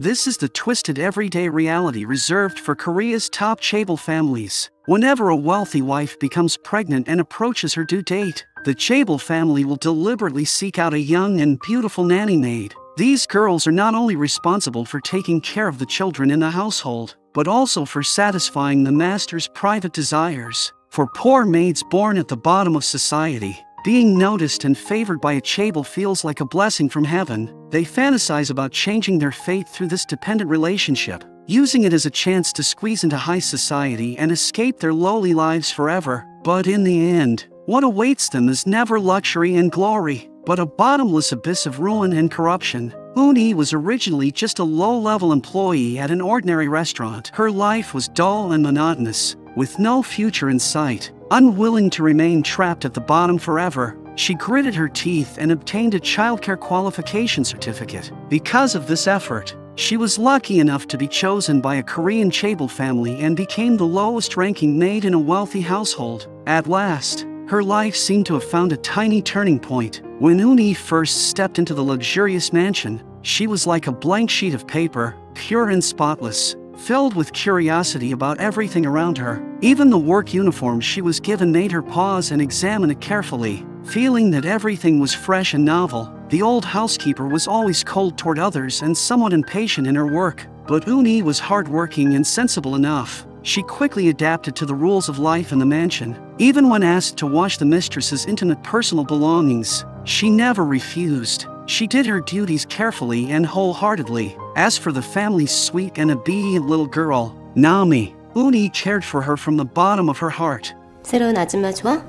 This is the twisted everyday reality reserved for Korea's top chaebol families. Whenever a wealthy wife becomes pregnant and approaches her due date, the chaebol family will deliberately seek out a young and beautiful nanny maid. These girls are not only responsible for taking care of the children in the household, but also for satisfying the master's private desires. For poor maids born at the bottom of society, being noticed and favored by a chaebol feels like a blessing from heaven. They fantasize about changing their fate through this dependent relationship, using it as a chance to squeeze into high society and escape their lowly lives forever. But in the end, what awaits them is never luxury and glory, but a bottomless abyss of ruin and corruption. Uni was originally just a low-level employee at an ordinary restaurant. Her life was dull and monotonous, with no future in sight. Unwilling to remain trapped at the bottom forever, she gritted her teeth and obtained a childcare qualification certificate. Because of this effort, she was lucky enough to be chosen by a Korean chaebol family and became the lowest-ranking maid in a wealthy household. At last, her life seemed to have found a tiny turning point. When Uni first stepped into the luxurious mansion, she was like a blank sheet of paper, pure and spotless, filled with curiosity about everything around her. Even the work uniform she was given made her pause and examine it carefully. Feeling that everything was fresh and novel, the old housekeeper was always cold toward others and somewhat impatient in her work. But Uni was hardworking and sensible enough. She quickly adapted to the rules of life in the mansion. Even when asked to wash the mistress's intimate personal belongings, she never refused. She did her duties carefully and wholeheartedly. As for the family's sweet and obedient little girl, Nami, Uni cared for her from the bottom of her heart. 새로운 아줌마 좋아?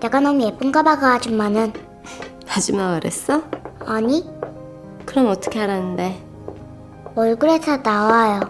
내가 너무 예쁜가 봐, 그 아줌마는. 아줌마가 그랬어? 아니, 그럼 어떻게 알았는데? 얼굴에 다 나와요.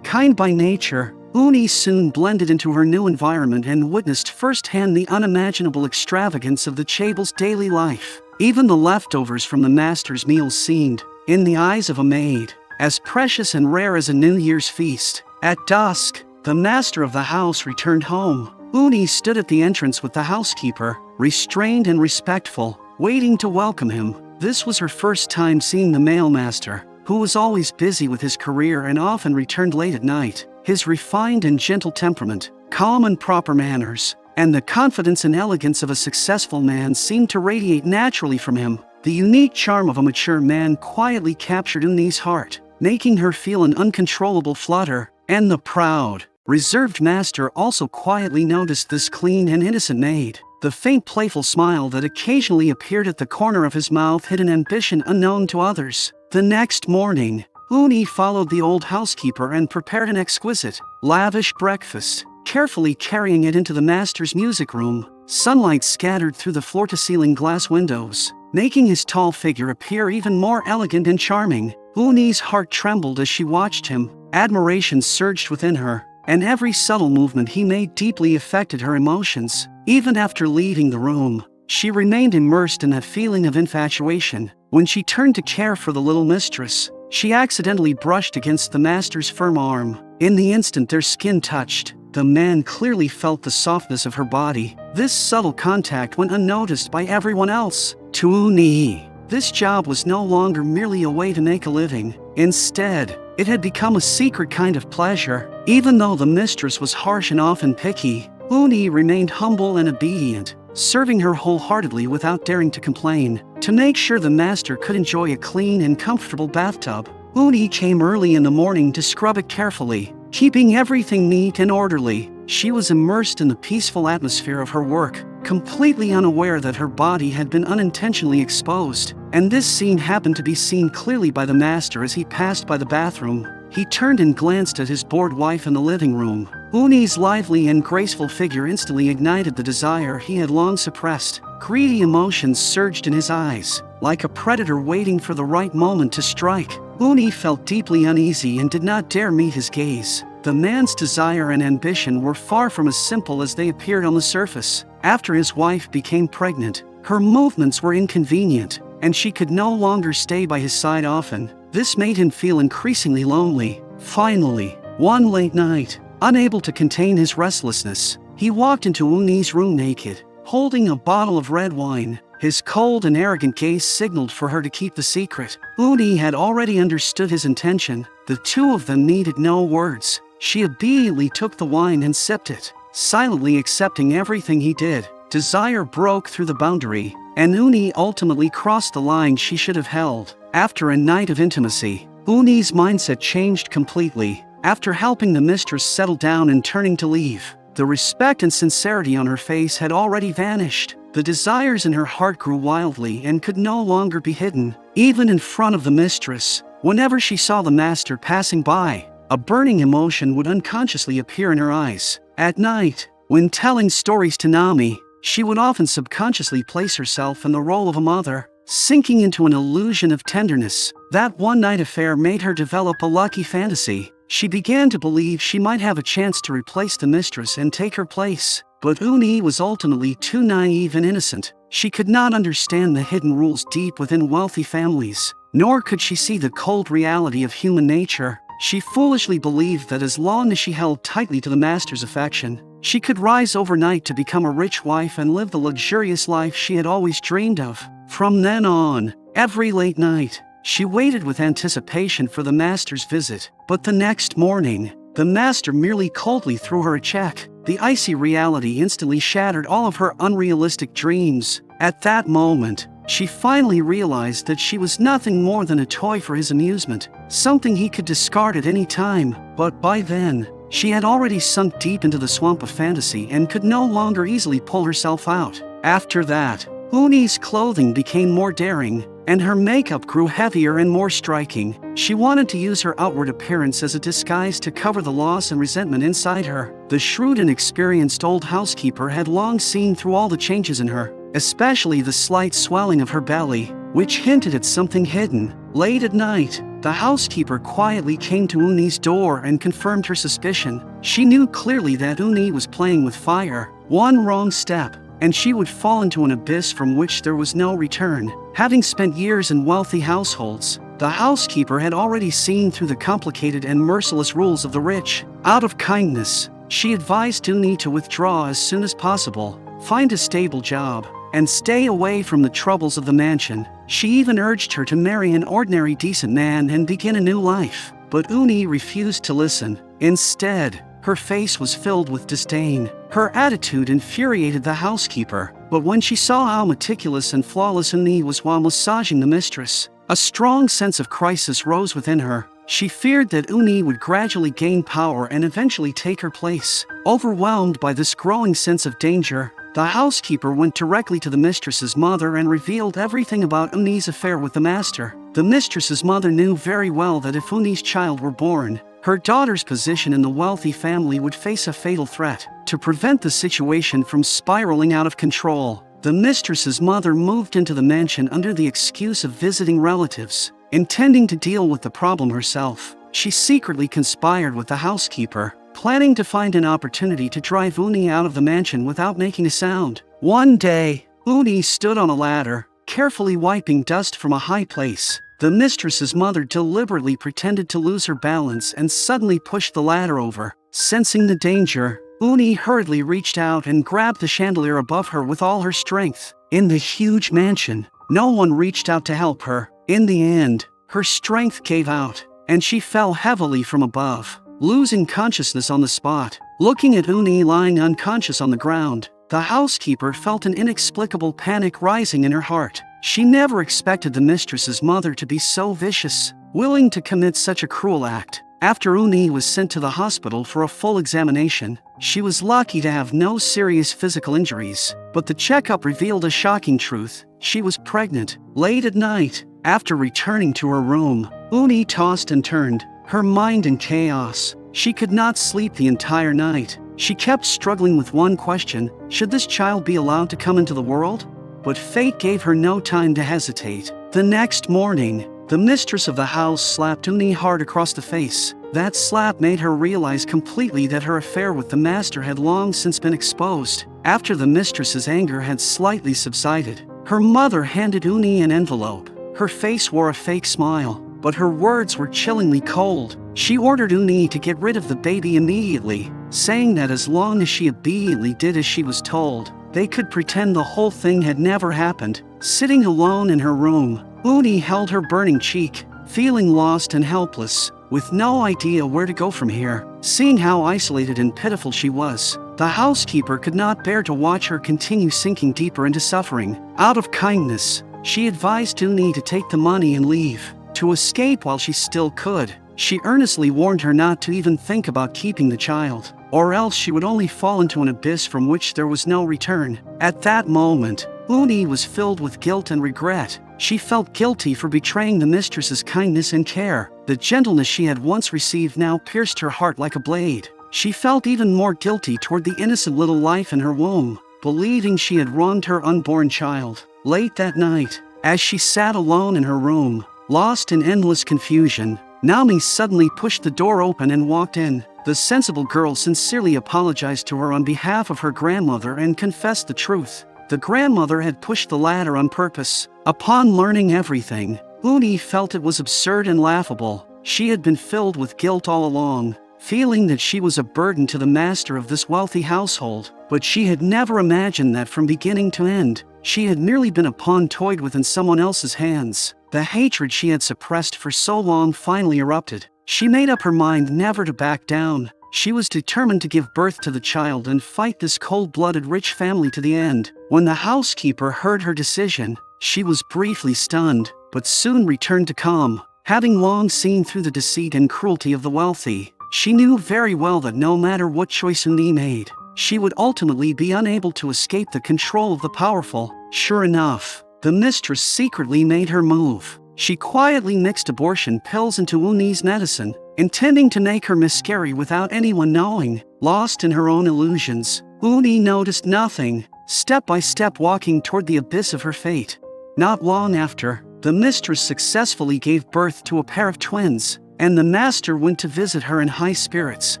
Kind by nature, Uni soon blended into her new environment and witnessed firsthand the unimaginable extravagance of the chaebol's daily life. Even the leftovers from the master's meals seemed, in the eyes of a maid, as precious and rare as a New Year's feast. At dusk, the master of the house returned home. Uni stood at the entrance with the housekeeper, restrained and respectful, waiting to welcome him. This was her first time seeing the male master, who was always busy with his career and often returned late at night. His refined and gentle temperament, calm and proper manners, and the confidence and elegance of a successful man seemed to radiate naturally from him. The unique charm of a mature man quietly captured Uni's heart, making her feel an uncontrollable flutter. And the proud, reserved master also quietly noticed this clean and innocent maid. The faint playful smile that occasionally appeared at the corner of his mouth hid an ambition unknown to others. The next morning, Uni followed the old housekeeper and prepared an exquisite, lavish breakfast, carefully carrying it into the master's music room. Sunlight scattered through the floor-to-ceiling glass windows, making his tall figure appear even more elegant and charming. Uni's heart trembled as she watched him. Admiration surged within her, and every subtle movement he made deeply affected her emotions. Even after leaving the room, she remained immersed in that feeling of infatuation. When she turned to care for the little mistress, she accidentally brushed against the master's firm arm. In the instant their skin touched, the man clearly felt the softness of her body. This subtle contact went unnoticed by everyone else. To Uni, this job was no longer merely a way to make a living. Instead, it had become a secret kind of pleasure. Even though the mistress was harsh and often picky, Uni remained humble and obedient, serving her wholeheartedly without daring to complain. To make sure the master could enjoy a clean and comfortable bathtub, Uni came early in the morning to scrub it carefully, keeping everything neat and orderly. She was immersed in the peaceful atmosphere of her work, completely unaware that her body had been unintentionally exposed. And this scene happened to be seen clearly by the master as he passed by the bathroom. He turned and glanced at his bored wife in the living room. Uni's lively and graceful figure instantly ignited the desire he had long suppressed. Greedy emotions surged in his eyes, like a predator waiting for the right moment to strike. Uni felt deeply uneasy and did not dare meet his gaze. The man's desire and ambition were far from as simple as they appeared on the surface. After his wife became pregnant, her movements were inconvenient, and she could no longer stay by his side often. This made him feel increasingly lonely. Finally, one late night, unable to contain his restlessness, he walked into Uni's room naked, holding a bottle of red wine. His cold and arrogant gaze signaled for her to keep the secret. Uni had already understood his intention. The two of them needed no words. She obediently took the wine and sipped it, silently accepting everything he did. Desire broke through the boundary, and Uni ultimately crossed the line she should have held. After a night of intimacy, Uni's mindset changed completely. After helping the mistress settle down and turning to leave, the respect and sincerity on her face had already vanished. The desires in her heart grew wildly and could no longer be hidden. Even in front of the mistress, whenever she saw the master passing by, a burning emotion would unconsciously appear in her eyes. At night, when telling stories to Nami, she would often subconsciously place herself in the role of a mother, sinking into an illusion of tenderness. That one-night affair made her develop a lucky fantasy. She began to believe she might have a chance to replace the mistress and take her place. But Uni was ultimately too naive and innocent. She could not understand the hidden rules deep within wealthy families, nor could she see the cold reality of human nature. She foolishly believed that as long as she held tightly to the master's affection, she could rise overnight to become a rich wife and live the luxurious life she had always dreamed of. From then on, every late night, she waited with anticipation for the master's visit. But the next morning, the master merely coldly threw her a check. The icy reality instantly shattered all of her unrealistic dreams. At that moment, she finally realized that she was nothing more than a toy for his amusement, something he could discard at any time. But by then, she had already sunk deep into the swamp of fantasy and could no longer easily pull herself out. After that, Uni's clothing became more daring, and her makeup grew heavier and more striking. She wanted to use her outward appearance as a disguise to cover the loss and resentment inside her. The shrewd and experienced old housekeeper had long seen through all the changes in her, especially the slight swelling of her belly, which hinted at something hidden. Late at night, the housekeeper quietly came to Uni's door and confirmed her suspicion. She knew clearly that Uni was playing with fire. One wrong step, and she would fall into an abyss from which there was no return. Having spent years in wealthy households, the housekeeper had already seen through the complicated and merciless rules of the rich. Out of kindness, she advised Uni to withdraw as soon as possible, find a stable job, and stay away from the troubles of the mansion. She even urged her to marry an ordinary decent man and begin a new life. But Uni refused to listen. Instead, her face was filled with disdain. Her attitude infuriated the housekeeper, but when she saw how meticulous and flawless Uni was while massaging the mistress, a strong sense of crisis rose within her. She feared that Uni would gradually gain power and eventually take her place. Overwhelmed by this growing sense of danger, the housekeeper went directly to the mistress's mother and revealed everything about Uni's affair with the master. The mistress's mother knew very well that if Uni's child were born, her daughter's position in the wealthy family would face a fatal threat. To prevent the situation from spiraling out of control, the mistress's mother moved into the mansion under the excuse of visiting relatives. Intending to deal with the problem herself, she secretly conspired with the housekeeper, planning to find an opportunity to drive Uni out of the mansion without making a sound. One day, Uni stood on a ladder, carefully wiping dust from a high place. The mistress's mother deliberately pretended to lose her balance and suddenly pushed the ladder over. Sensing the danger, Uni hurriedly reached out and grabbed the chandelier above her with all her strength. In the huge mansion, no one reached out to help her. In the end, her strength gave out, and she fell heavily from above, losing consciousness on the spot. Looking at Uni lying unconscious on the ground, the housekeeper felt an inexplicable panic rising in her heart. She never expected the mistress's mother to be so vicious, willing to commit such a cruel act. After Uni was sent to the hospital for a full examination, she was lucky to have no serious physical injuries. But the checkup revealed a shocking truth: she was pregnant. Late at night, after returning to her room, Uni tossed and turned, her mind in chaos. She could not sleep the entire night. She kept struggling with one question: should this child be allowed to come into the world? But fate gave her no time to hesitate. The next morning, the mistress of the house slapped Uni hard across the face. That slap made her realize completely that her affair with the master had long since been exposed. After the mistress's anger had slightly subsided, her mother handed Uni an envelope. Her face wore a fake smile, but her words were chillingly cold. She ordered Uni to get rid of the baby immediately, saying that as long as she obediently did as she was told, they could pretend the whole thing had never happened. Sitting alone in her room, Uni held her burning cheek, feeling lost and helpless, with no idea where to go from here. Seeing how isolated and pitiful she was, the housekeeper could not bear to watch her continue sinking deeper into suffering. Out of kindness, she advised Uni to take the money and leave, to escape while she still could. She earnestly warned her not to even think about keeping the child, or else she would only fall into an abyss from which there was no return. At that moment, Uni was filled with guilt and regret. She felt guilty for betraying the mistress's kindness and care. The gentleness she had once received now pierced her heart like a blade. She felt even more guilty toward the innocent little life in her womb, believing she had wronged her unborn child. Late that night, as she sat alone in her room, lost in endless confusion, Naomi suddenly pushed the door open and walked in. The sensible girl sincerely apologized to her on behalf of her grandmother and confessed the truth. The grandmother had pushed the ladder on purpose. Upon learning everything, Uni felt it was absurd and laughable. She had been filled with guilt all along, feeling that she was a burden to the master of this wealthy household. But she had never imagined that from beginning to end, she had merely been a pawn toyed with in someone else's hands. The hatred she had suppressed for so long finally erupted. She made up her mind never to back down. She was determined to give birth to the child and fight this cold-blooded rich family to the end. When the housekeeper heard her decision, she was briefly stunned, but soon returned to calm. Having long seen through the deceit and cruelty of the wealthy, she knew very well that no matter what choice Uni made, she would ultimately be unable to escape the control of the powerful. Sure enough, the mistress secretly made her move. She quietly mixed abortion pills into Uni's medicine, intending to make her miscarry without anyone knowing. Lost in her own illusions, Uni noticed nothing, step by step walking toward the abyss of her fate. Not long after, the mistress successfully gave birth to a pair of twins, and the master went to visit her in high spirits.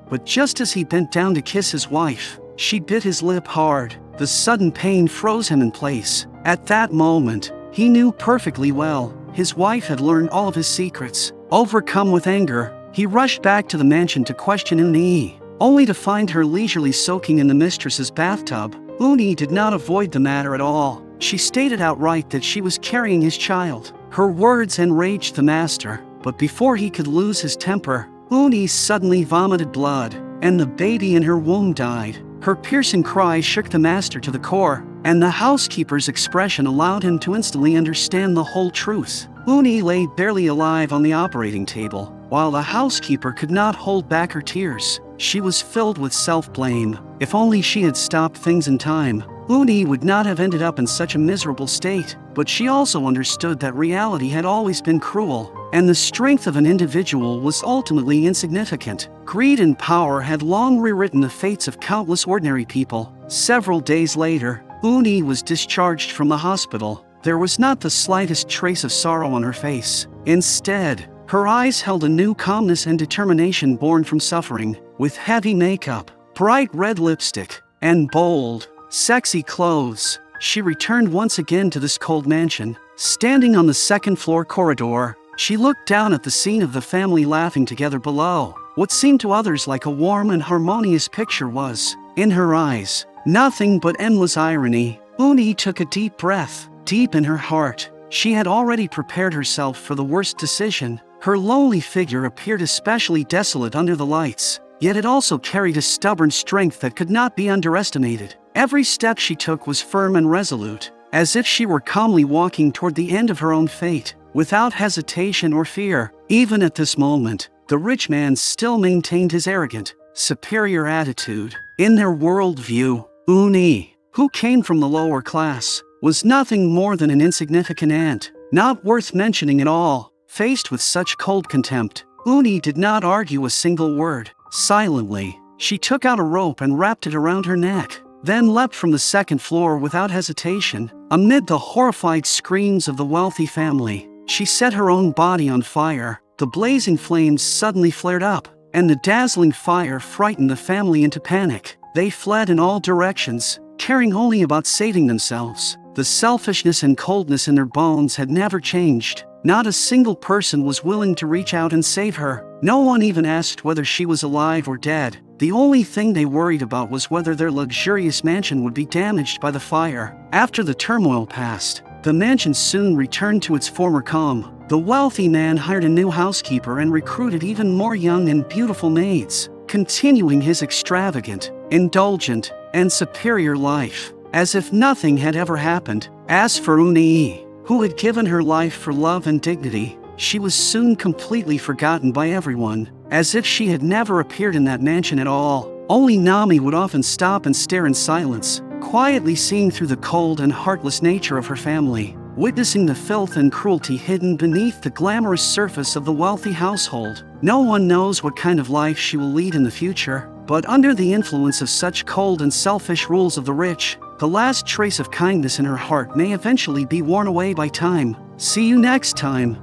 But just as he bent down to kiss his wife, she bit his lip hard. The sudden pain froze him in place. At that moment, he knew perfectly well his wife had learned all of his secrets. Overcome with anger, he rushed back to the mansion to question Uni, only to find her leisurely soaking in the mistress's bathtub. Uni did not avoid the matter at all. She stated outright that she was carrying his child. Her words enraged the master, but before he could lose his temper, Uni suddenly vomited blood, and the baby in her womb died. Her piercing cry shook the master to the core, and the housekeeper's expression allowed him to instantly understand the whole truth. Uni lay barely alive on the operating table, while the housekeeper could not hold back her tears. She was filled with self-blame. If only she had stopped things in time, Uni would not have ended up in such a miserable state. But she also understood that reality had always been cruel, and the strength of an individual was ultimately insignificant. Greed and power had long rewritten the fates of countless ordinary people. Several days later, Uni was discharged from the hospital. There was not the slightest trace of sorrow on her face. Instead, her eyes held a new calmness and determination born from suffering. With heavy makeup, bright red lipstick, and bold, sexy clothes, she returned once again to this cold mansion. Standing on the second-floor corridor, she looked down at the scene of the family laughing together below. What seemed to others like a warm and harmonious picture was, in her eyes, nothing but endless irony. Uni took a deep breath. Deep in her heart, she had already prepared herself for the worst decision. Her lonely figure appeared especially desolate under the lights, yet it also carried a stubborn strength that could not be underestimated. Every step she took was firm and resolute, as if she were calmly walking toward the end of her own fate, without hesitation or fear. Even at this moment, the rich man still maintained his arrogant, superior attitude. In their worldview, Uni, who came from the lower class, was nothing more than an insignificant ant, not worth mentioning at all. Faced with such cold contempt, Uni did not argue a single word. Silently, she took out a rope and wrapped it around her neck, then leapt from the second floor without hesitation. Amid the horrified screams of the wealthy family, she set her own body on fire. The blazing flames suddenly flared up, and the dazzling fire frightened the family into panic. They fled in all directions, caring only about saving themselves. The selfishness and coldness in their bones had never changed. Not a single person was willing to reach out and save her. No one even asked whether she was alive or dead. The only thing they worried about was whether their luxurious mansion would be damaged by the fire. After the turmoil passed, the mansion soon returned to its former calm. The wealthy man hired a new housekeeper and recruited even more young and beautiful maids, continuing his extravagant, indulgent, and superior life, as if nothing had ever happened. As for Unii, who had given her life for love and dignity, she was soon completely forgotten by everyone, as if she had never appeared in that mansion at all. Only Nami would often stop and stare in silence, quietly seeing through the cold and heartless nature of her family, witnessing the filth and cruelty hidden beneath the glamorous surface of the wealthy household. No one knows what kind of life she will lead in the future, but under the influence of such cold and selfish rules of the rich, the last trace of kindness in her heart may eventually be worn away by time. See you next time.